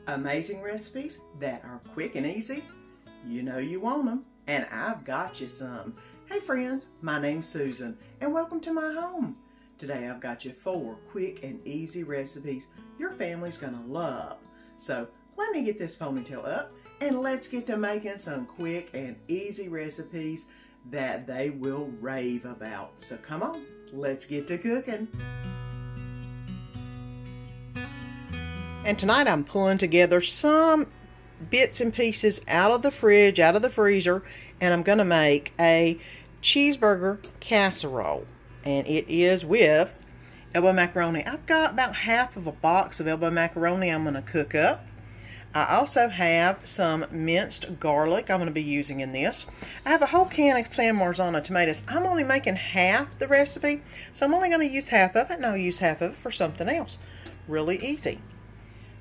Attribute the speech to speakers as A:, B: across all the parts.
A: Amazing recipes that are quick and easy. You know you want them, and I've got you some. Hey friends, my name's Susan, and welcome to my home. Today I've got you 4 quick and easy recipes your family's gonna love. So let me get this ponytail up, and let's get to making some quick and easy recipes that they will rave about. So come on, let's get to cooking. And tonight I'm pulling together some bits and pieces out of the fridge, out of the freezer, and I'm going to make a cheeseburger casserole. And it is with elbow macaroni. I've got about half of a box of elbow macaroni I'm going to cook up. I also have some minced garlic I'm going to be using in this. I have a whole can of Salmon tomatoes. I'm only making half the recipe, so I'm only going to use half of it, and I'll use half of it for something else. Really easy.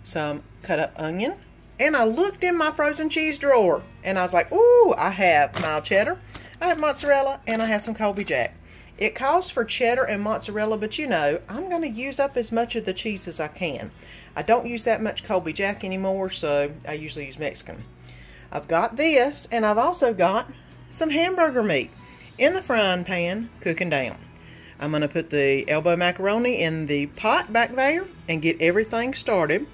A: Some cut up onion, and I looked in my frozen cheese drawer and I was like, ooh, I have mild cheddar, I have mozzarella, and I have some Colby Jack. It calls for cheddar and mozzarella, but you know, I'm going to use up as much of the cheese as I can. I don't use that much Colby Jack anymore, so I usually use Mexican. I've got this, and I've also got some hamburger meat in the frying pan cooking down. I'm going to put the elbow macaroni in the pot back there and get everything started.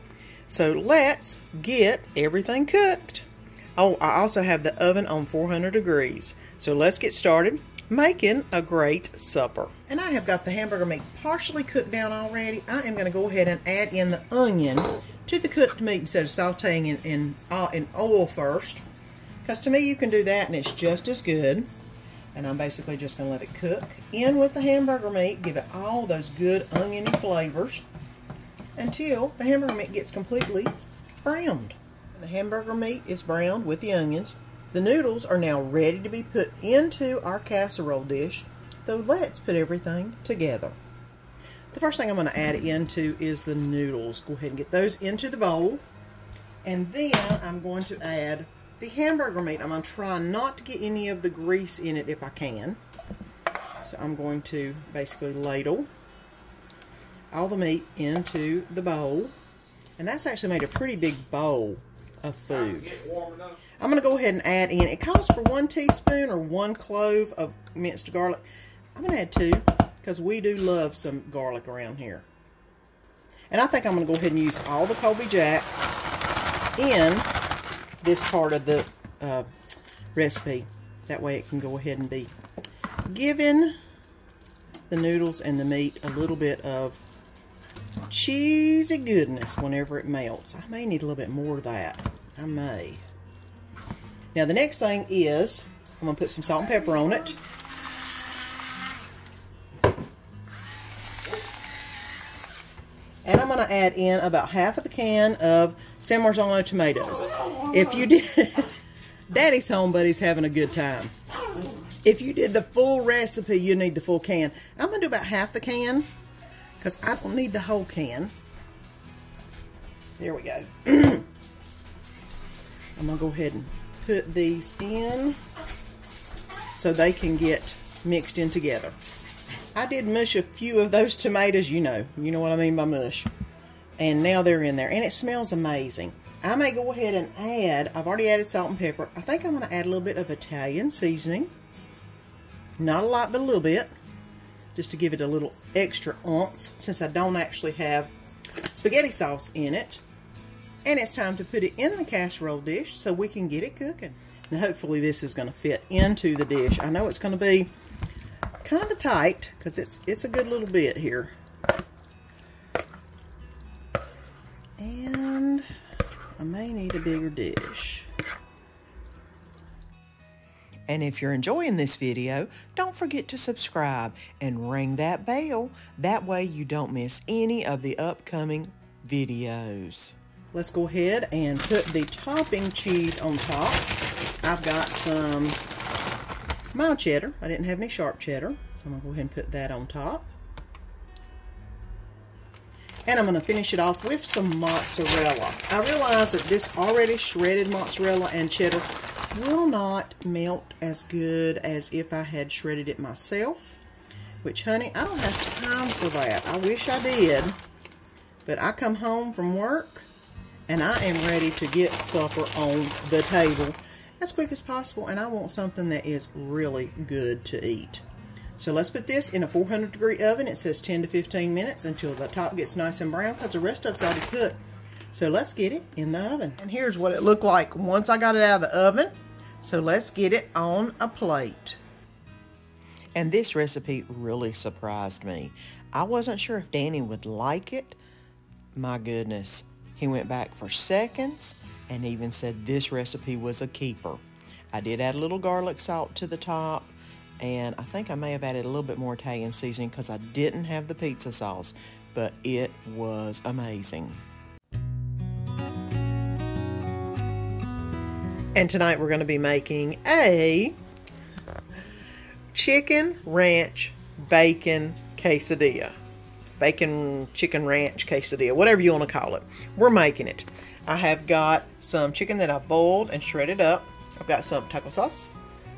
A: So let's get everything cooked. Oh, I also have the oven on 400 degrees. So let's get started making a great supper. And I have got the hamburger meat partially cooked down already. I am going to go ahead and add in the onion to the cooked meat instead of sauteing in oil first. Because to me you can do that and it's just as good. And I'm basically just going to let it cook in with the hamburger meat. Give it all those good oniony flavors until the hamburger meat gets completely browned. The hamburger meat is browned with the onions. The noodles are now ready to be put into our casserole dish. So let's put everything together. The first thing I'm going to add into is the noodles. Go ahead and get those into the bowl. And then I'm going to add the hamburger meat. I'm going to try not to get any of the grease in it if I can. So I'm going to basically ladle all the meat into the bowl, and that's actually made a pretty big bowl of food. I'm going to go ahead and add in, it calls for 1 teaspoon or 1 clove of minced garlic. I'm going to add 2 because we do love some garlic around here. And I think I'm going to go ahead and use all the Colby Jack in this part of the recipe. That way it can go ahead and be giving the noodles and the meat a little bit of cheesy goodness whenever it melts. I may need a little bit more of that. I may. Now the next thing is I'm going to put some salt and pepper on it. And I'm going to add in about half of the can of Salmon tomatoes. If you did, Daddy's home, buddy's having a good time. If you did the full recipe, you need the full can. I'm going to do about half the can, because I don't need the whole can. There we go. I'm going to go ahead and put these in so they can get mixed in together. I did mush a few of those tomatoes, you know what I mean by mush. And now they're in there, and it smells amazing. I may go ahead and add, I've already added salt and pepper. I think I'm going to add a little bit of Italian seasoning. Not a lot, but a little bit. Just to give it a little extra oomph, since I don't actually have spaghetti sauce in it. And it's time to put it in the casserole dish so we can get it cooking. Now hopefully this is going to fit into the dish. I know it's going to be kind of tight because it's a good little bit here. And I may need a bigger dish. And if you're enjoying this video, don't forget to subscribe and ring that bell. That way you don't miss any of the upcoming videos. Let's go ahead and put the topping cheese on top. I've got some mild cheddar. I didn't have any sharp cheddar, so I'm going to go ahead and put that on top. And I'm going to finish it off with some mozzarella. I realize that this already shredded mozzarella and cheddar will not melt as good as if I had shredded it myself. Which, honey, I don't have time for that. I wish I did. But I come home from work and I am ready to get supper on the table as quick as possible, and I want something that is really good to eat. So let's put this in a 400-degree oven. It says 10 to 15 minutes until the top gets nice and brown, because the rest of it's already cooked. So let's get it in the oven. And here's what it looked like once I got it out of the oven. So let's get it on a plate. And this recipe really surprised me. I wasn't sure if Danny would like it. My goodness, he went back for seconds and even said this recipe was a keeper. I did add a little garlic salt to the top, and I think I may have added a little bit more Italian seasoning because I didn't have the pizza sauce, but it was amazing. And tonight we're going to be making a chicken ranch bacon quesadilla. Bacon chicken ranch quesadilla, whatever you want to call it. We're making it. I have got some chicken that I've boiled and shredded up. I've got some taco sauce,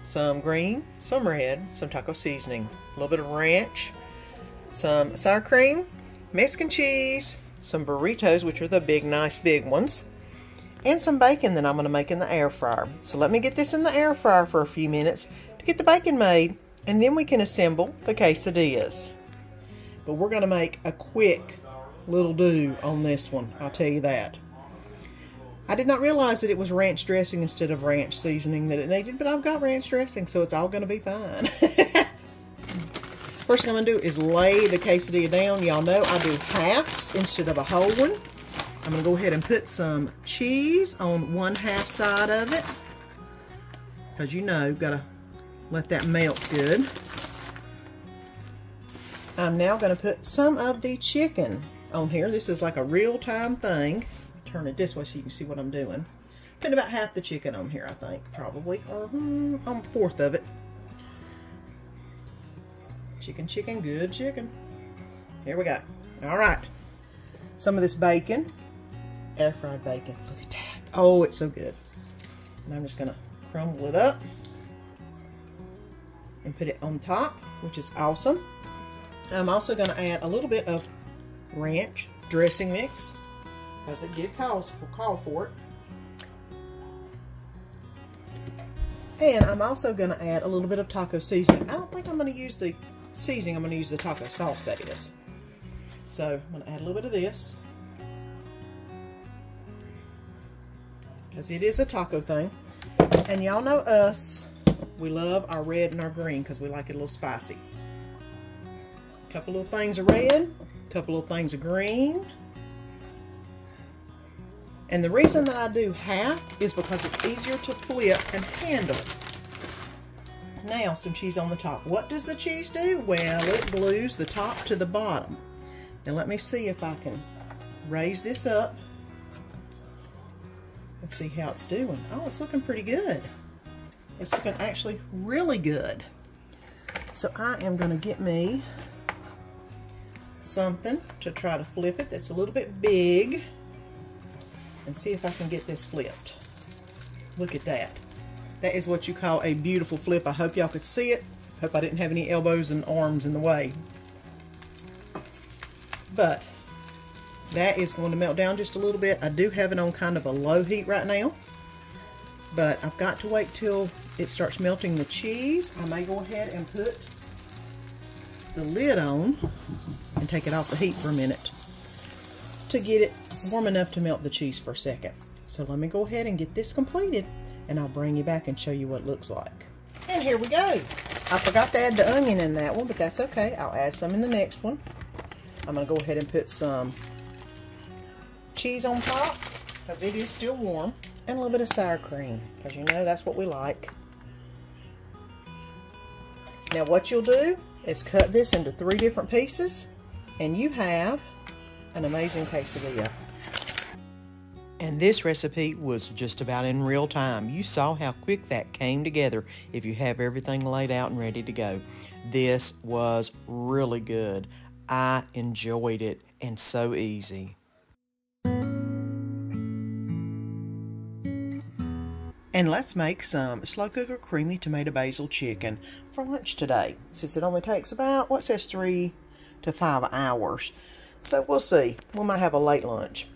A: some green, some red, some taco seasoning, a little bit of ranch, some sour cream, Mexican cheese, some burritos, which are the big, nice big ones, and some bacon that I'm going to make in the air fryer. So let me get this in the air fryer for a few minutes to get the bacon made, and then we can assemble the quesadillas. But we're going to make a quick little do on this one, I'll tell you that. I did not realize that it was ranch dressing instead of ranch seasoning that it needed, but I've got ranch dressing, so it's all going to be fine. First thing I'm going to do is lay the quesadilla down. Y'all know I do halves instead of a whole one. I'm going to go ahead and put some cheese on one half side of it, because you know, you've got to let that melt good. I'm now going to put some of the chicken on here. This is like a real-time thing. Turn it this way so you can see what I'm doing. Put about half the chicken on here, I think, probably, or on a fourth of it. Chicken, chicken, good chicken. Here we go. All right. Some of this bacon, air fried bacon. Look at that. Oh, it's so good. And I'm just going to crumble it up and put it on top, which is awesome. I'm also going to add a little bit of ranch dressing mix, because it did call for it. And I'm also going to add a little bit of taco seasoning. I don't think I'm going to use the seasoning. I'm going to use the taco sauce, that is. So I'm going to add a little bit of this, because it is a taco thing. And y'all know us. We love our red and our green because we like it a little spicy. A couple little things of red, a couple little things of green. And the reason that I do half is because it's easier to flip and handle. Now some cheese on the top. What does the cheese do? Well, it glues the top to the bottom. Now let me see if I can raise this up and see how it's doing. Oh, it's looking pretty good. It's looking actually really good. So I am going to get me something to try to flip it that's a little bit big and see if I can get this flipped. Look at that. That is what you call a beautiful flip. I hope y'all could see it. Hope I didn't have any elbows and arms in the way. But that is going to melt down just a little bit. I do have it on kind of a low heat right now, but I've got to wait till it starts melting the cheese. I may go ahead and put the lid on and take it off the heat for a minute to get it warm enough to melt the cheese for a second. So let me go ahead and get this completed, and I'll bring you back and show you what it looks like. And here we go. I forgot to add the onion in that one, but that's okay. I'll add some in the next one. I'm going to go ahead and put some cheese on top because it is still warm, and a little bit of sour cream because you know that's what we like. Now what you'll do is cut this into 3 different pieces, and you have an amazing quesadilla. And this recipe was just about in real time. You saw how quick that came together if you have everything laid out and ready to go. This was really good. I enjoyed it, and so easy. And let's make some slow cooker creamy tomato basil chicken for lunch today, since it only takes about, what says 3 to 5 hours. So we'll see. We might have a late lunch.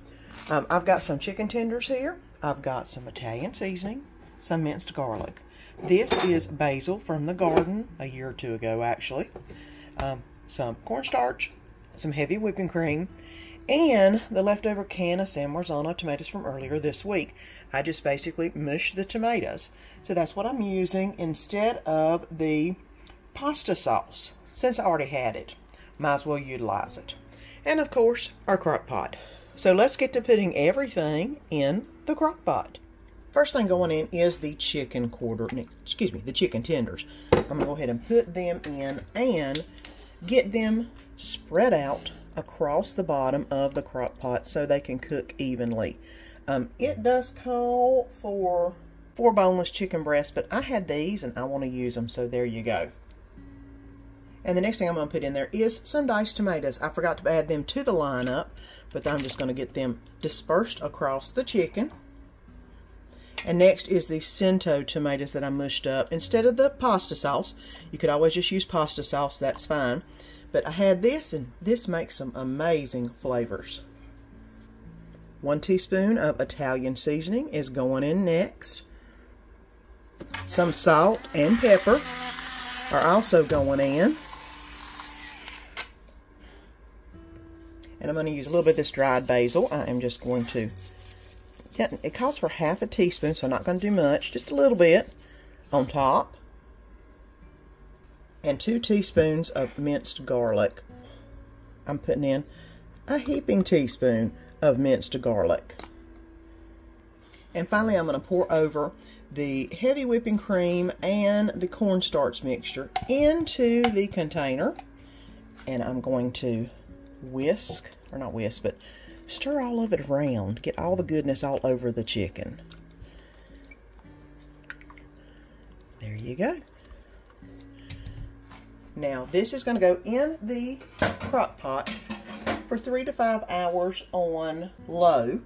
A: I've got some chicken tenders here. I've got some Italian seasoning, some minced garlic. This is basil from the garden a year or two ago, actually. Some cornstarch, some heavy whipping cream, and the leftover can of San Marzano tomatoes from earlier this week. I just basically mushed the tomatoes. So that's what I'm using instead of the pasta sauce. Since I already had it, might as well utilize it. And of course, our crock pot. So let's get to putting everything in the crock pot. First thing going in is the chicken the chicken tenders. I'm going to go ahead and put them in and get them spread out across the bottom of the crock pot so they can cook evenly. It does call for 4 boneless chicken breasts, but I had these and I want to use them, so there you go. And the next thing I'm going to put in there is some diced tomatoes. I forgot to add them to the lineup, but I'm just going to get them dispersed across the chicken. And next is the Cento tomatoes that I mushed up. Instead of the pasta sauce, you could always just use pasta sauce, that's fine. But I had this, and this makes some amazing flavors. 1 teaspoon of Italian seasoning is going in next. Some salt and pepper are also going in. And I'm going to use a little bit of this dried basil. I am just going to, it calls for half a teaspoon, so I'm not going to do much, just a little bit on top. And 2 teaspoons of minced garlic. I'm putting in a heaping teaspoon of minced garlic. And finally, I'm going to pour over the heavy whipping cream and the cornstarch mixture into the container. And I'm going to whisk, or not whisk, but stir all of it around. Get all the goodness all over the chicken. There you go. Now this is going to go in the crock pot for 3 to 5 hours on low.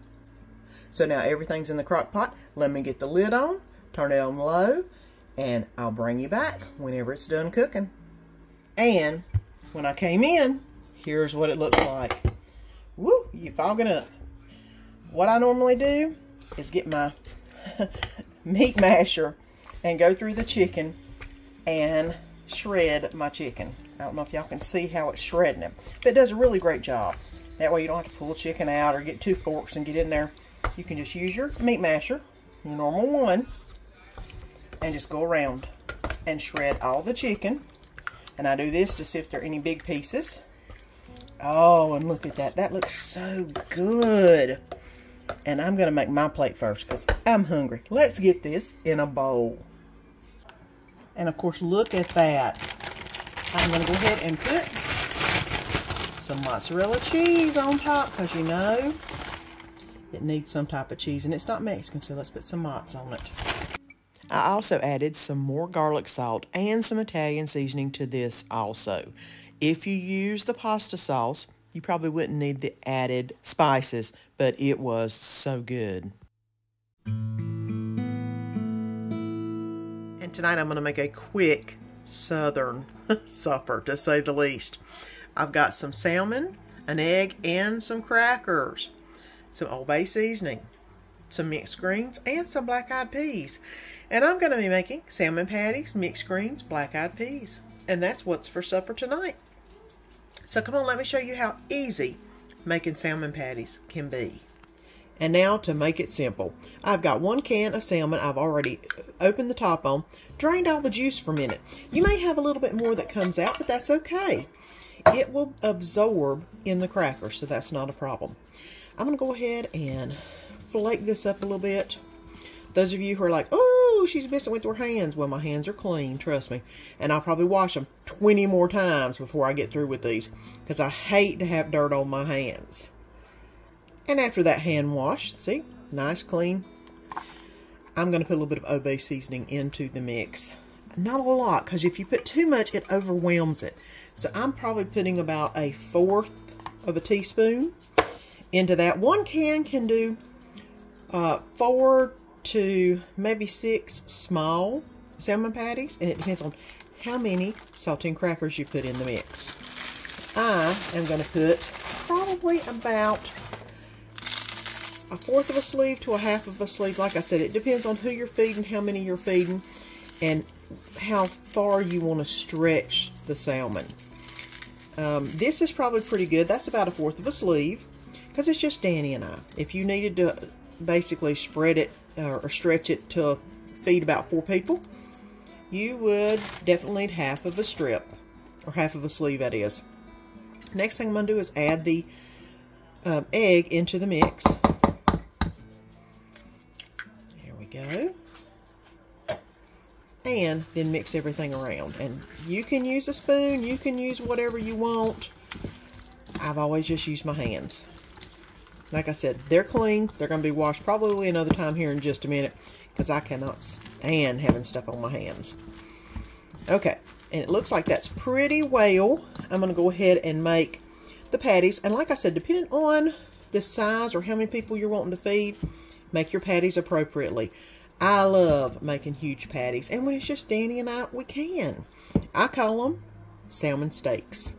A: So now everything's in the crock pot. Let me get the lid on, turn it on low, and I'll bring you back whenever it's done cooking. And when I came in, here's what it looks like. Woo, you're fogging up. What I normally do is get my meat masher and go through the chicken and shred my chicken. I don't know if y'all can see how it's shredding it, but it does a really great job. That way you don't have to pull the chicken out or get 2 forks and get in there. You can just use your meat masher, your normal one, and just go around and shred all the chicken. And I do this to see if there are any big pieces. Oh, and look at that. That looks so good. And I'm going to make my plate first because I'm hungry. Let's get this in a bowl. And of course, look at that. I'm going to go ahead and put some mozzarella cheese on top because you know it needs some type of cheese. And it's not Mexican, so let's put some mozz on it. I also added some more garlic salt and some Italian seasoning to this also. If you use the pasta sauce, you probably wouldn't need the added spices, but it was so good. And tonight I'm going to make a quick southern supper, to say the least. I've got some salmon, an egg, and some crackers, some Old Bay seasoning, some mixed greens, and some black-eyed peas. And I'm going to be making salmon patties, mixed greens, black-eyed peas. And that's what's for supper tonight. So come on, let me show you how easy making salmon patties can be. And now to make it simple. I've got 1 can of salmon I've already opened the top on, drained all the juice from in it. You may have a little bit more that comes out, but that's okay. It will absorb in the crackers, so that's not a problem. I'm going to go ahead and flake this up a little bit. Those of you who are like, oh, she's messing with her hands. Well, my hands are clean, trust me. And I'll probably wash them 20 more times before I get through with these, because I hate to have dirt on my hands. And after that hand wash, see, nice, clean, I'm going to put a little bit of Old Bay seasoning into the mix. Not a lot, because if you put too much, it overwhelms it. So I'm probably putting about 1/4 of a teaspoon into that. 1 can do 4 to maybe 6 small salmon patties, and it depends on how many saltine crackers you put in the mix. I am going to put probably about 1/4 of a sleeve to a 1/2 of a sleeve. Like I said, it depends on who you're feeding, how many you're feeding, and how far you want to stretch the salmon. This is probably pretty good. That's about 1/4 of a sleeve, because it's just Danny and I. If you needed to basically spread it or stretch it to feed about 4 people, you would definitely need 1/2 of a strip, or 1/2 of a sleeve, that is. Next thing I'm going to do is add the egg into the mix. There we go. And then mix everything around. And you can use a spoon, you can use whatever you want. I've always just used my hands. Like I said, they're clean. They're going to be washed probably another time here in just a minute, because I cannot stand having stuff on my hands. Okay, and it looks like that's pretty well. I'm going to go ahead and make the patties. And like I said, depending on the size or how many people you're wanting to feed, make your patties appropriately. I love making huge patties, and when it's just Danny and I, we can. I call them salmon steaks,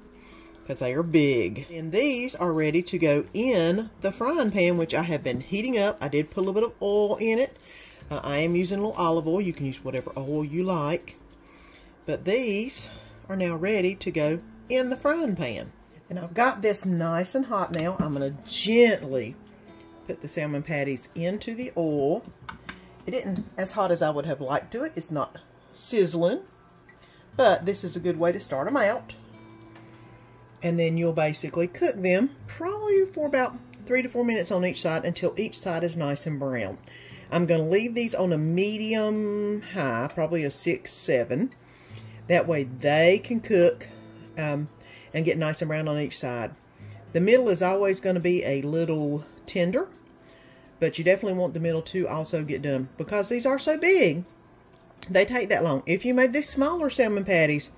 A: because they are big. And these are ready to go in the frying pan, which I have been heating up. I did put a little bit of oil in it. I am using a little olive oil. You can use whatever oil you like. But these are now ready to go in the frying pan. And I've got this nice and hot now. I'm going to gently put the salmon patties into the oil. It isn't as hot as I would have liked to it. It's not sizzling. But this is a good way to start them out. And then you'll basically cook them probably for about 3 to 4 minutes on each side until each side is nice and brown. I'm going to leave these on a medium high, probably a 6-7. That way they can cook and get nice and brown on each side. The middle is always going to be a little tender, but you definitely want the middle to also get done, because these are so big, they take that long. If you made these smaller salmon patties,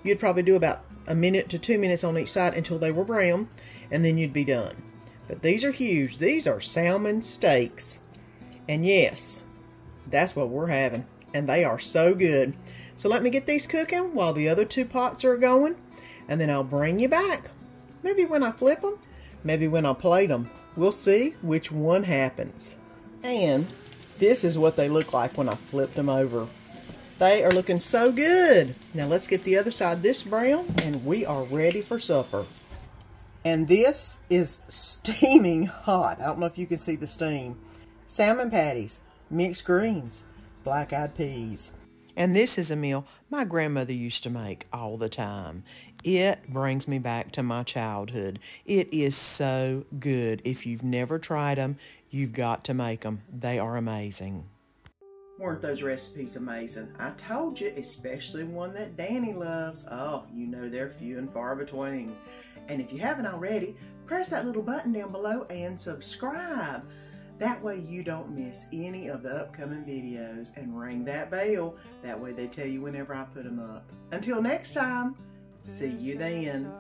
A: you'd probably do about 1 minute to 2 minutes on each side until they were brown, and then you'd be done. But these are huge. These are salmon steaks. And yes, that's what we're having. And they are so good. So let me get these cooking while the other 2 pots are going, and then I'll bring you back. Maybe when I flip them, maybe when I plate them. We'll see which one happens. And this is what they look like when I flipped them over. They are looking so good. Now let's get the other side this brown, and we are ready for supper. And this is steaming hot. I don't know if you can see the steam. Salmon patties, mixed greens, black-eyed peas. And this is a meal my grandmother used to make all the time. It brings me back to my childhood. It is so good. If you've never tried them, you've got to make them. They are amazing. Weren't those recipes amazing? I told you, especially one that Danny loves. Oh, you know they're few and far between. And if you haven't already, press that little button down below and subscribe. That way you don't miss any of the upcoming videos, and ring that bell. That way they tell you whenever I put them up. Until next time, see you then.